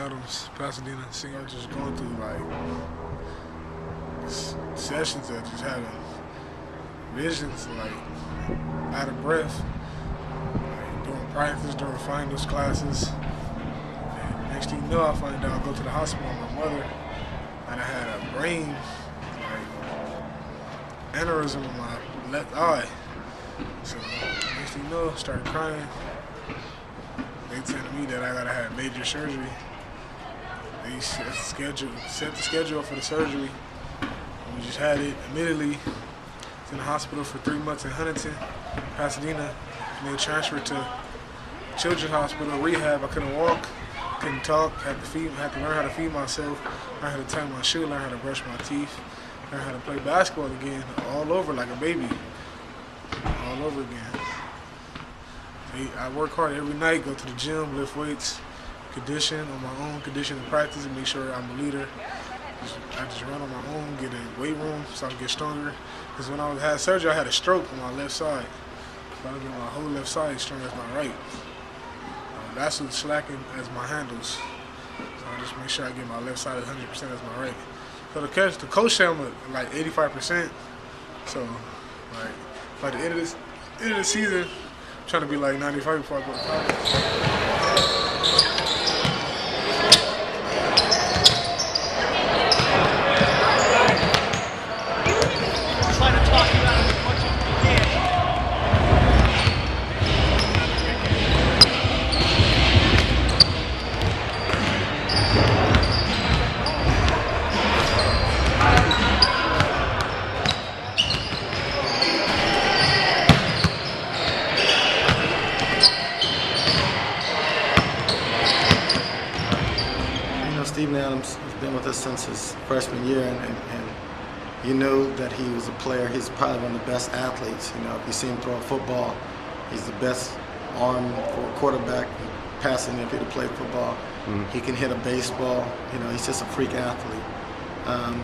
Adams, Pasadena. Senior, just going through like sessions that just having visions, like out of breath, like during practice, during finals classes. And next thing you know, I find out I go to the hospital with my mother, and I had a brain aneurysm in my left eye. So next thing you know, I started crying. They telling me that I gotta have major surgery. They set the schedule for the surgery. And we just had it immediately. Was in the hospital for 3 months in Huntington, Pasadena, and then transferred to Children's Hospital rehab. I couldn't walk, couldn't talk, had to learn how to feed myself, learn how to tie my shoe, learn how to brush my teeth, learn how to play basketball again, all over like a baby, all over again. I work hard every night, go to the gym, lift weights, condition on my own, condition and practice, and make sure I'm a leader. I just run on my own, get in weight room so I can get stronger. Because when I had surgery, I had a stroke on my left side. So I get my whole left side as strong as my right. That's what's slacking as my handles. So I just make sure I get my left side 100% as my right. So the coach said I'm at like 85%. So like by the end of the season, I'm trying to be like 95 before I go to college. Steven Adams has been with us since his freshman year, and you know that he was a player. He's probably one of the best athletes. You know, if you see him throw a football, he's the best arm for a quarterback passing if he'd have played football. He can hit a baseball. You know, he's just a freak athlete.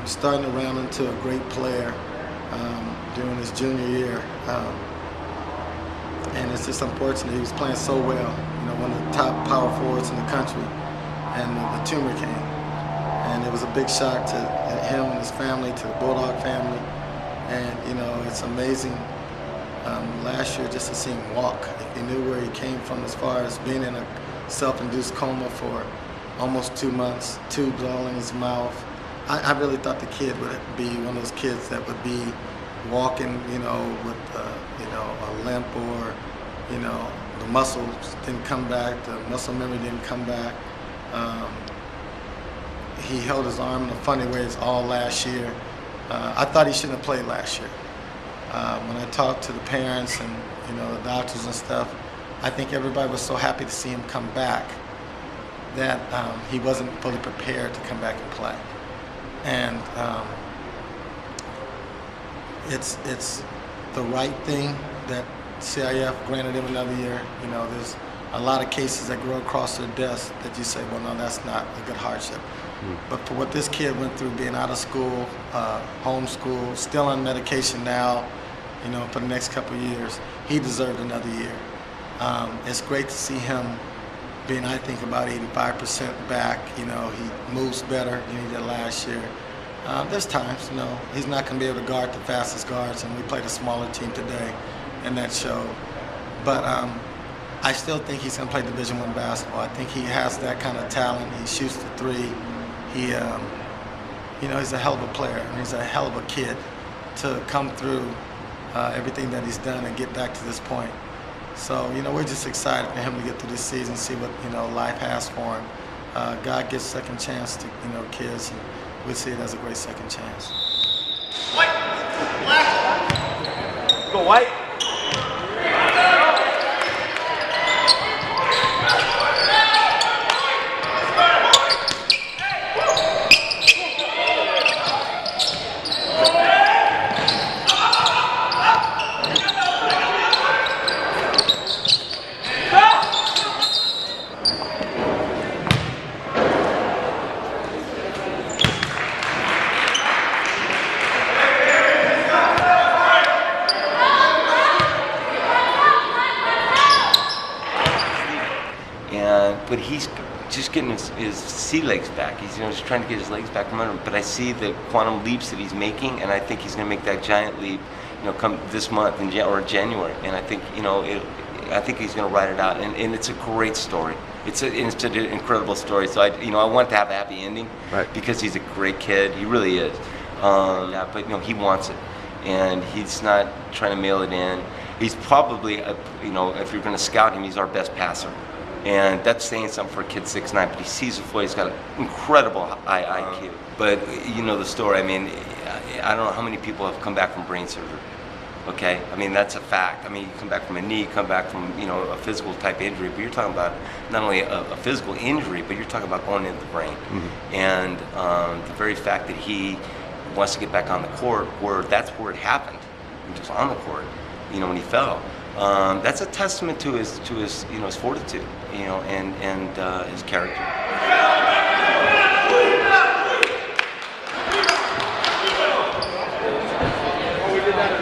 Starting to round into a great player during his junior year. And it's just unfortunate he was playing so well. You know, one of the top power forwards in the country. And the tumor came, and it was a big shock to him and his family, to the Bulldog family, and you know, it's amazing last year just to see him walk. If you knew where he came from as far as being in a self-induced coma for almost 2 months, tubes all in his mouth. I really thought the kid would be one of those kids that would be walking, you know, with you know, a limp, or you know, the muscles didn't come back, the muscle memory didn't come back. He held his arm in a funny ways all last year. I thought he shouldn't have played last year. When I talked to the parents and you know, the doctors and stuff, I think everybody was so happy to see him come back that he wasn't fully prepared to come back and play. And it's the right thing that CIF granted him another year. You know, there's a lot of cases that grow across their desk that you say, well, no, that's not a good hardship. But for what this kid went through, being out of school, homeschooled, still on medication now, you know, for the next couple of years, he deserved another year. It's great to see him being, I think, about 85% back. You know, he moves better than he did last year. There's times, you know, he's not going to be able to guard the fastest guards, and we played a smaller team today, and that showed. But I still think he's going to play Division I basketball. I think he has that kind of talent. He shoots the three. He, you know, he's a hell of a player, and he's a hell of a kid to come through everything that he's done and get back to this point. So, you know, we're just excited for him to get through this season, see what, you know, life has for him. God gives second chance to, you know, kids, and we see it as a great second chance. White, black, go white. just getting his sea legs back. He's just trying to get his legs back from under him. But I see the quantum leaps that he's making, and I think he's going to make that giant leap, come this month or January. And I think I think he's going to ride it out. And it's a great story. It's an incredible story. So I want to have a happy ending, right, because he's a great kid. He really is. Yeah, but he wants it, and he's not trying to mail it in. He's probably, if you're going to scout him, he's our best passer. And that's saying something for a kid 6'9", but he sees the floor. He's got an incredible high IQ. But the story. I mean, I don't know how many people have come back from brain surgery. Okay, I mean that's a fact. I mean, you come back from a knee, come back from a physical type injury, but you're talking about not only a physical injury, but you're talking about going into the brain. Mm-hmm. And the very fact that he wants to get back on the court, that's where it happened, just on the court, when he fell. That's a testament to his his fortitude, and his character. Oh, we did that.